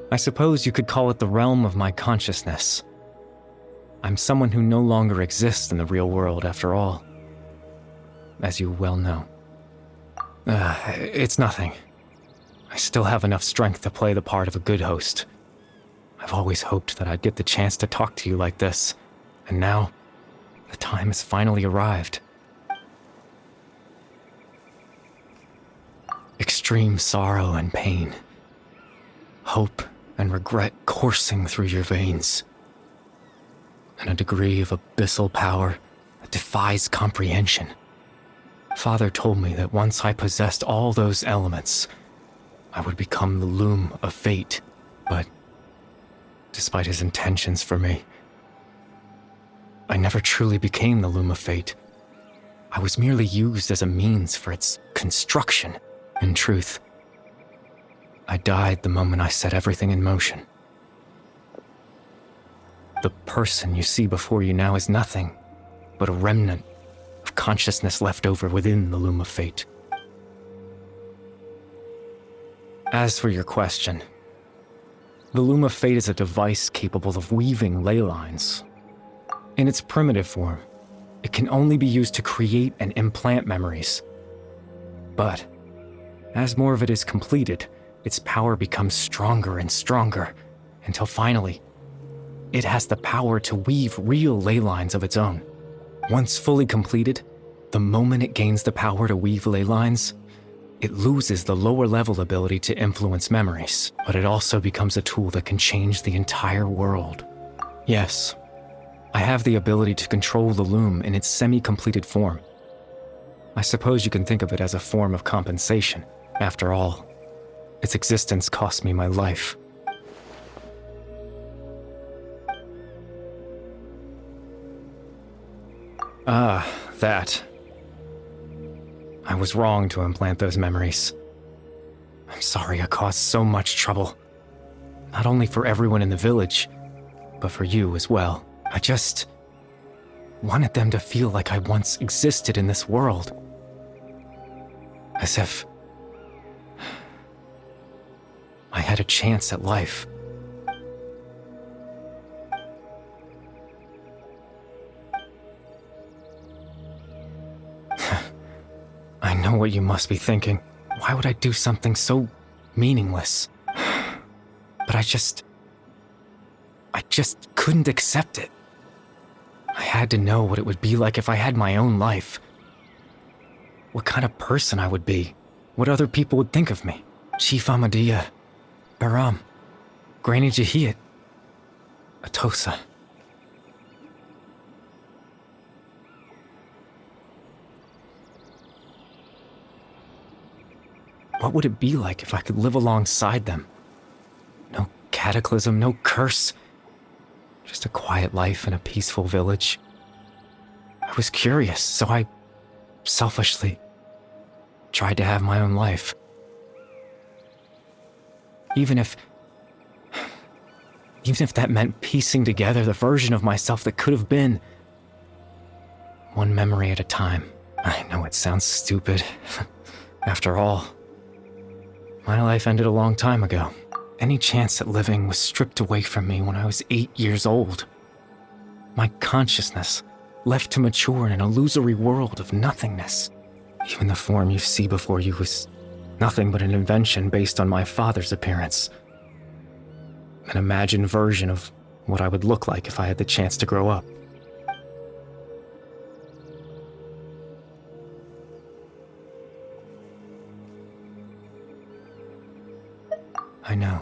I suppose you could call it the realm of my consciousness. I'm someone who no longer exists in the real world after all, as you well know. It's nothing. I still have enough strength to play the part of a good host. I've always hoped that I'd get the chance to talk to you like this, and now, the time has finally arrived. Extreme sorrow and pain. Hope and regret coursing through your veins. And a degree of abyssal power that defies comprehension. Father told me that once I possessed all those elements, I would become the loom of fate, but despite his intentions for me, I never truly became the loom of fate. I was merely used as a means for its construction. In truth, I died the moment I set everything in motion. The person you see before you now is nothing but a remnant of consciousness left over within the loom of fate. As for your question, the loom of fate is a device capable of weaving ley lines. In its primitive form, it can only be used to create and implant memories. But as more of it is completed, its power becomes stronger and stronger, until finally, it has the power to weave real ley lines of its own. Once fully completed, the moment it gains the power to weave ley lines, it loses the lower-level ability to influence memories, but it also becomes a tool that can change the entire world. Yes, I have the ability to control the loom in its semi-completed form. I suppose you can think of it as a form of compensation. After all, its existence cost me my life. That. I was wrong to implant those memories. I'm sorry I caused so much trouble. Not only for everyone in the village, but for you as well. I just wanted them to feel like I once existed in this world. As if I had a chance at life. I know what you must be thinking. Why would I do something so meaningless? But I just couldn't accept it. I had to know what it would be like if I had my own life. What kind of person I would be. What other people would think of me. Chief Ahmadiyya, Baram, Granny Jahiyat, Atosa. What would it be like if I could live alongside them? No cataclysm, no curse. Just a quiet life in a peaceful village. I was curious, so I selfishly tried to have my own life. Even if that meant piecing together the version of myself that could have been. One memory at a time. I know it sounds stupid. After all, my life ended a long time ago. Any chance at living was stripped away from me when I was 8 years old. My consciousness left to mature in an illusory world of nothingness. Even the form you see before you was Nothing but an invention based on my father's appearance. An imagined version of what I would look like if I had the chance to grow up. I know.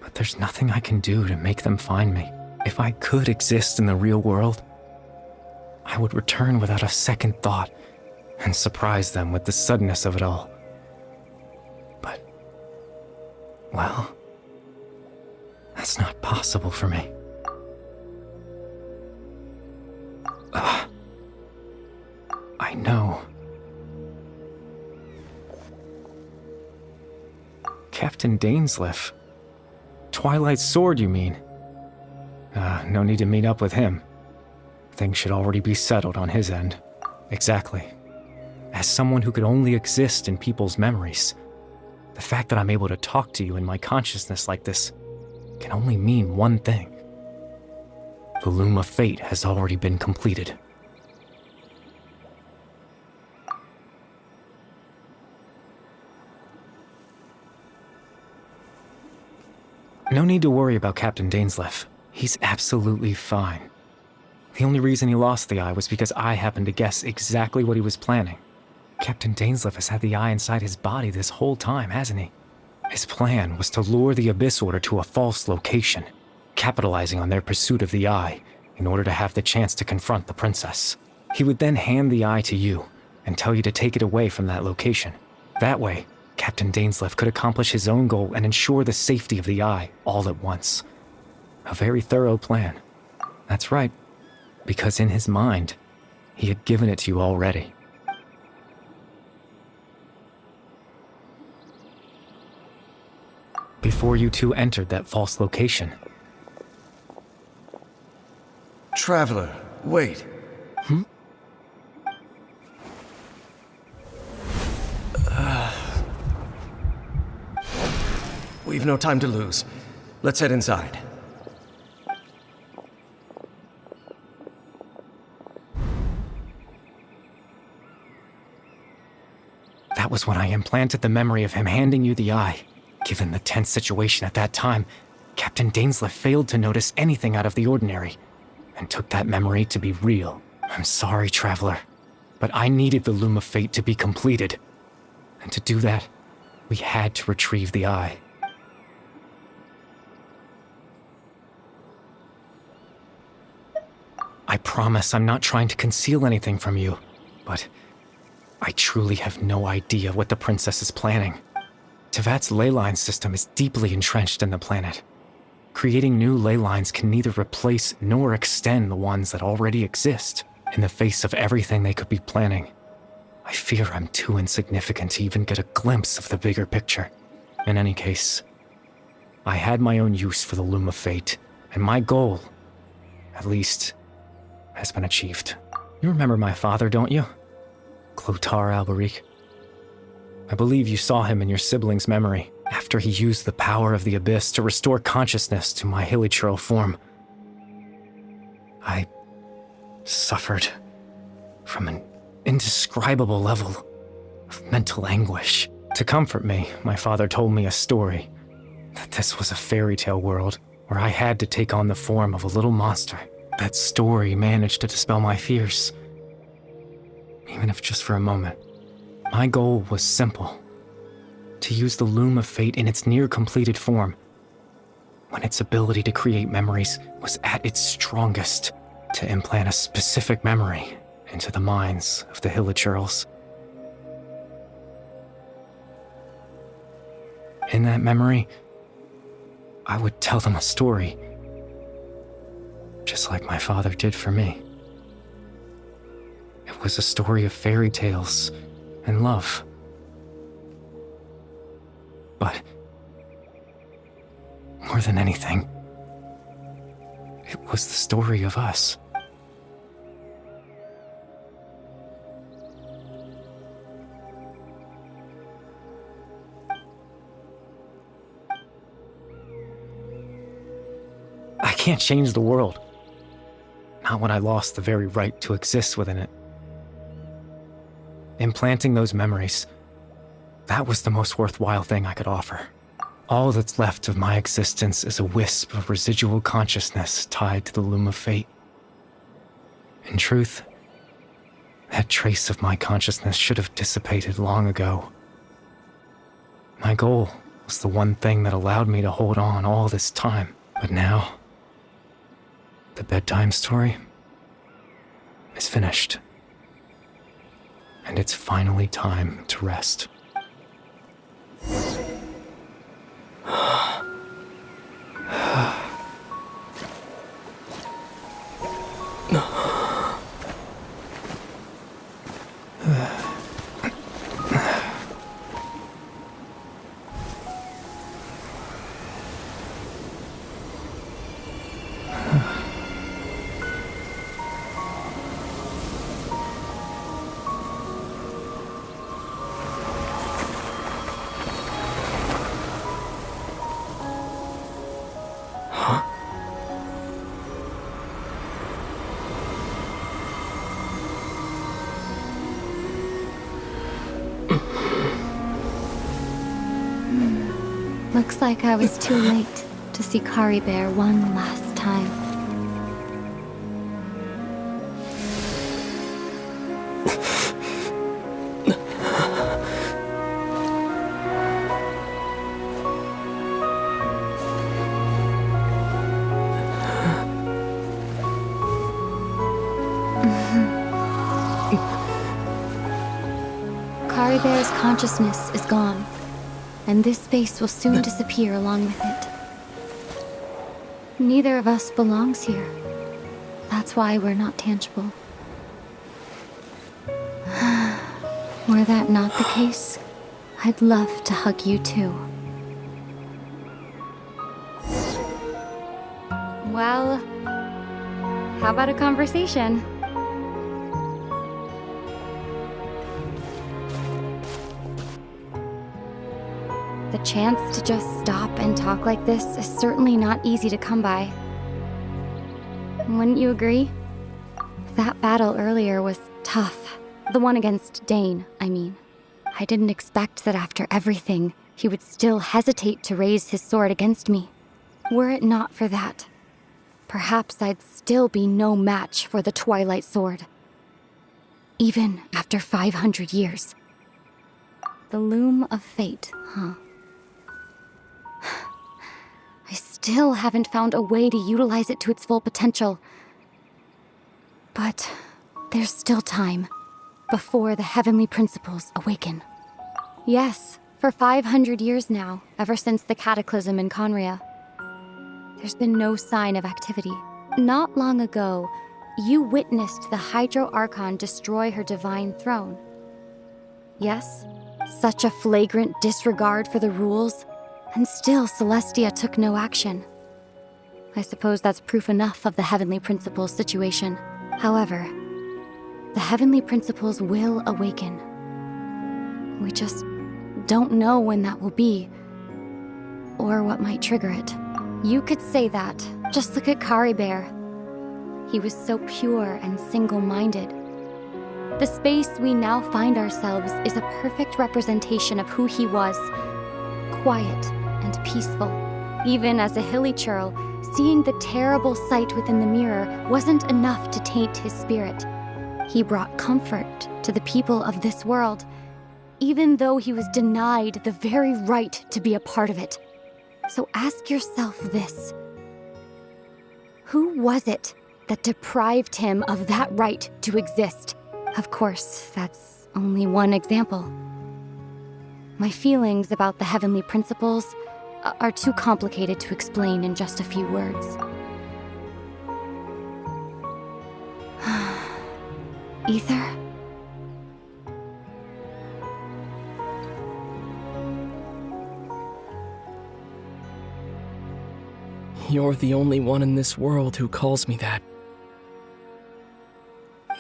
But there's nothing I can do to make them find me. If I could exist in the real world, I would return without a second thought and surprise them with the suddenness of it all. But, well, that's not possible for me. I know. Captain Dainsleif. Twilight's sword, you mean? No need to meet up with him. Things should already be settled on his end. Exactly. As someone who could only exist in people's memories, the fact that I'm able to talk to you in my consciousness like this can only mean one thing. The Loom of Fate has already been completed. No need to worry about Captain Dainsleif. He's absolutely fine. The only reason he lost the eye was because I happened to guess exactly what he was planning. Captain Dainsleif has had the eye inside his body this whole time, hasn't he? His plan was to lure the Abyss Order to a false location, capitalizing on their pursuit of the eye in order to have the chance to confront the princess. He would then hand the eye to you and tell you to take it away from that location. That way, Captain Dainsleif could accomplish his own goal and ensure the safety of the eye all at once. A very thorough plan. That's right, because in his mind, he had given it to you already. Before you two entered that false location. Traveler, wait. We've no time to lose. Let's head inside. That was when I implanted the memory of him handing you the eye. Given the tense situation at that time, Captain Dainsleif failed to notice anything out of the ordinary, and took that memory to be real. I'm sorry, Traveler, but I needed the Loom of Fate to be completed. And to do that, we had to retrieve the eye. I promise I'm not trying to conceal anything from you, but I truly have no idea what the princess is planning. Tevat's ley line system is deeply entrenched in the planet. Creating new ley lines can neither replace nor extend the ones that already exist. In the face of everything they could be planning, I fear I'm too insignificant to even get a glimpse of the bigger picture. In any case, I had my own use for the Loom of Fate, and my goal, at least, has been achieved. You remember my father, don't you? Clotar Alberic. I believe you saw him in your sibling's memory after he used the power of the Abyss to restore consciousness to my hilichurl form. I suffered from an indescribable level of mental anguish. To comfort me, my father told me a story, that this was a fairy tale world where I had to take on the form of a little monster. That story managed to dispel my fears, even if just for a moment. My goal was simple: to use the Loom of Fate in its near-completed form, when its ability to create memories was at its strongest, to implant a specific memory into the minds of the hilichurls. In that memory, I would tell them a story, just like my father did for me. It was a story of fairy tales and love. But more than anything, it was the story of us. I can't change the world. Not when I lost the very right to exist within it. Implanting those memories, That was the most worthwhile thing I could offer. All that's left of my existence is a wisp of residual consciousness tied to the loom of fate. In truth, that trace of my consciousness should have dissipated long ago. My goal was the one thing that allowed me to hold on all this time. But now, the bedtime story is finished. And it's finally time to rest. Looks like I was too late to see Kari Bear one last time. Kari Bear's consciousness is gone, and this space will soon disappear along with it. Neither of us belongs here. That's why we're not tangible. Were that not the case, I'd love to hug you too. Well, how about a conversation? The chance to just stop and talk like this is certainly not easy to come by. Wouldn't you agree? That battle earlier was tough. The one against Dane, I mean. I didn't expect that after everything, he would still hesitate to raise his sword against me. Were it not for that, perhaps I'd still be no match for the Twilight Sword. Even after 500 years. The loom of fate, huh? I still haven't found a way to utilize it to its full potential. But there's still time before the heavenly principles awaken. Yes, for 500 years now, ever since the cataclysm in Conria, there's been no sign of activity. Not long ago, you witnessed the Hydro Archon destroy her divine throne. Yes, such a flagrant disregard for the rules, and still Celestia took no action. I suppose that's proof enough of the Heavenly Principles situation. However, the Heavenly Principles will awaken. We just don't know when that will be, or what might trigger it. You could say that. Just look at Kari Bear. He was so pure and single-minded. The space we now find ourselves is a perfect representation of who he was. Quiet and peaceful. Even as a hilly churl, seeing the terrible sight within the mirror wasn't enough to taint his spirit. He brought comfort to the people of this world, even though he was denied the very right to be a part of it. So ask yourself this. Who was it that deprived him of that right to exist? Of course, that's only one example. My feelings about the Heavenly Principles are too complicated to explain in just a few words. Ether? You're the only one in this world who calls me that.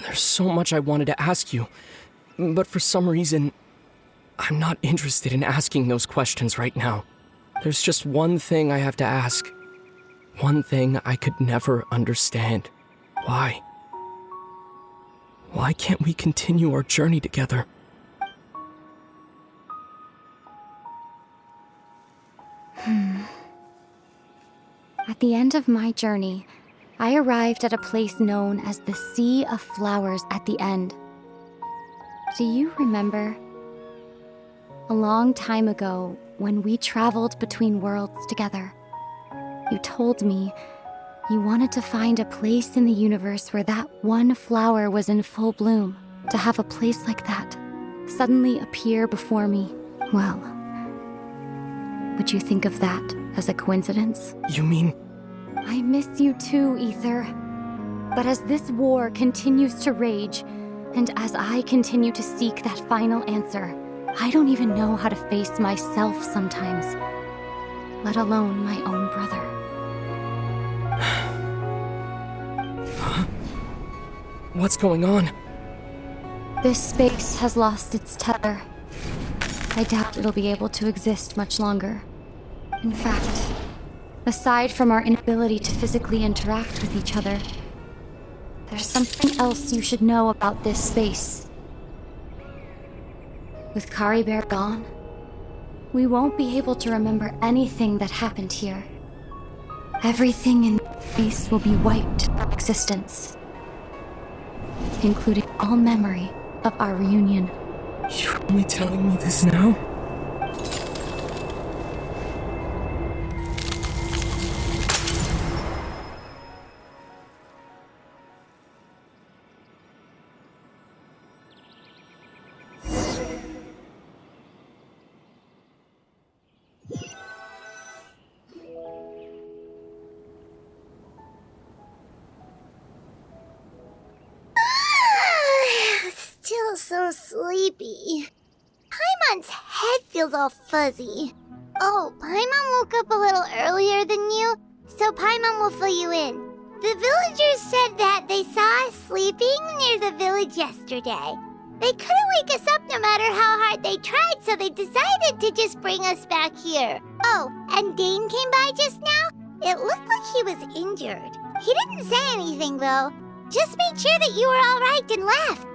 There's so much I wanted to ask you, but for some reason, I'm not interested in asking those questions right now. There's just one thing I have to ask. One thing I could never understand. Why? Why can't we continue our journey together? At the end of my journey, I arrived at a place known as the Sea of Flowers at the end. Do you remember? A long time ago, when we traveled between worlds together, you told me you wanted to find a place in the universe where that one flower was in full bloom. To have a place like that suddenly appear before me, well, would you think of that as a coincidence? You mean... I miss you too, Ether. But as this war continues to rage, and as I continue to seek that final answer, I don't even know how to face myself sometimes, let alone my own brother. What's going on? This space has lost its tether. I doubt it'll be able to exist much longer. In fact, aside from our inability to physically interact with each other, there's something else you should know about this space. With Kari Bear gone, we won't be able to remember anything that happened here. Everything in this space will be wiped from existence, including all memory of our reunion. You're only telling me this now? Still so sleepy. Paimon's head feels all fuzzy. Oh, Paimon woke up a little earlier than you, so Paimon will fill you in. The villagers said that they saw us sleeping near the village yesterday. They couldn't wake us up no matter how hard they tried, so they decided to just bring us back here. Oh, and Dane came by just now. It looked like he was injured. He didn't say anything, though. Just made sure that you were all right and left.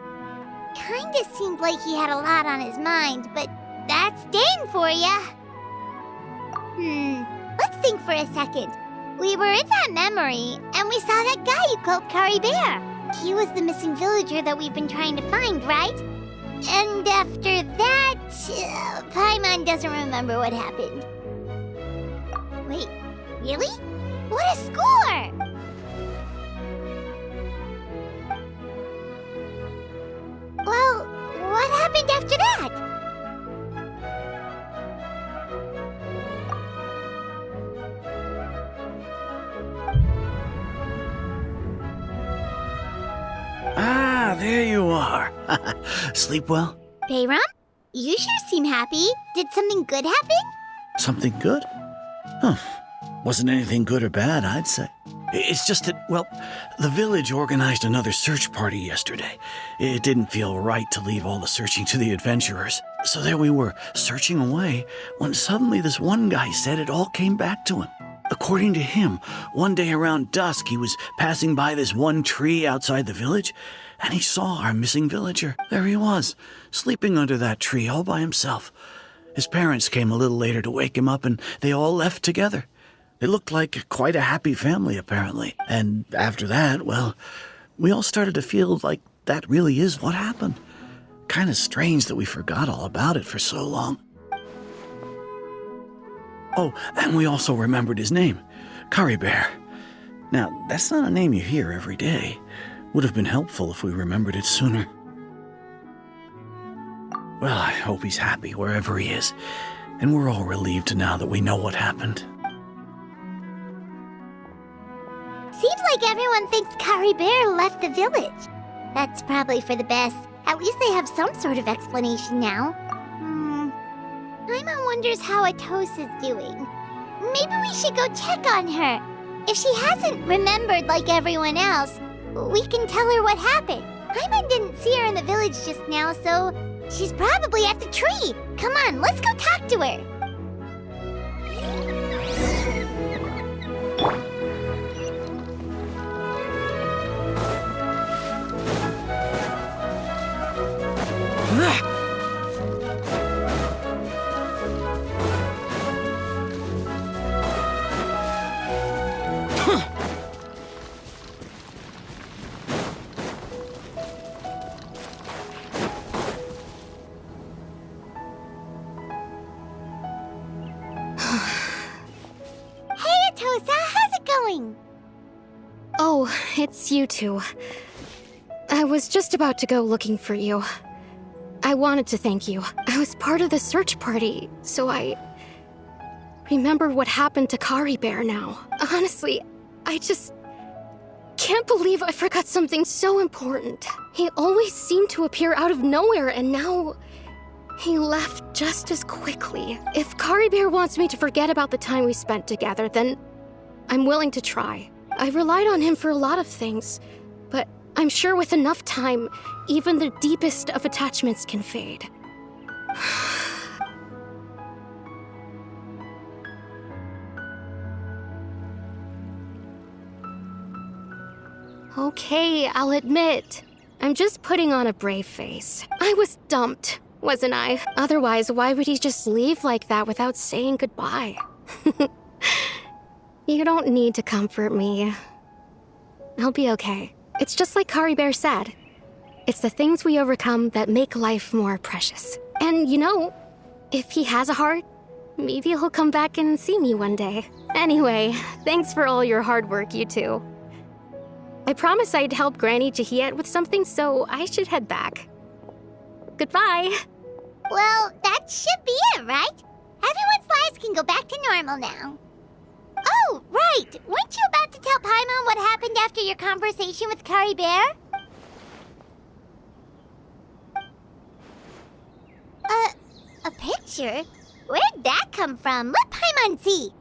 Kinda seemed like he had a lot on his mind, but that's Dane for ya. Let's think for a second. We were in that memory, and we saw that guy you called Kari Bear. He was the missing villager that we've been trying to find, right? And after that, Paimon doesn't remember what happened. Wait, really? What a score! Well, what happened after that? Ah, there you are. Sleep well? Bayram? You sure seem happy. Did something good happen? Something good? Huh. Wasn't anything good or bad, I'd say. It's just that, well, the village organized another search party yesterday. It didn't feel right to leave all the searching to the adventurers. So there we were, searching away, when suddenly this one guy said it all came back to him. According to him, one day around dusk, he was passing by this one tree outside the village, and he saw our missing villager. There he was, sleeping under that tree all by himself. His parents came a little later to wake him up, and they all left together. It looked like quite a happy family, apparently. And after that, well, we all started to feel like that really is what happened. Kind of strange that we forgot all about it for so long. Oh, and we also remembered his name, Kari Bear. Now, that's not a name you hear every day. Would have been helpful if we remembered it sooner. Well, I hope he's happy wherever he is, and we're all relieved now that we know what happened. Seems like everyone thinks Kari Bear left the village. That's probably for the best. At least they have some sort of explanation now. Paimon wonders how Atosa's doing. Maybe we should go check on her. If she hasn't remembered like everyone else, we can tell her what happened. Paimon didn't see her in the village just now, so she's probably at the tree. Come on, let's go talk to her. doing? Oh, it's you two. I was just about to go looking for you. I wanted to thank you. I was part of the search party, so I remember what happened to Kari Bear now. Honestly, I just can't believe I forgot something so important. He always seemed to appear out of nowhere, and now he left just as quickly. If Kari Bear wants me to forget about the time we spent together, then I'm willing to try. I relied on him for a lot of things, but I'm sure with enough time, even the deepest of attachments can fade. Okay, I'll admit. I'm just putting on a brave face. I was dumped, wasn't I? Otherwise, why would he just leave like that without saying goodbye? You don't need to comfort me. I'll be okay. It's just like Kari Bear said. It's the things we overcome that make life more precious. And you know, if he has a heart, maybe he'll come back and see me one day. Anyway, thanks for all your hard work, you two. I promised I'd help Granny Jahiet with something, so I should head back. Goodbye. Well, that should be it, right? Everyone's lives can go back to normal now. Oh, right! Weren't you about to tell Paimon what happened after your conversation with Kari Bear? A picture? Where'd that come from? Let Paimon see.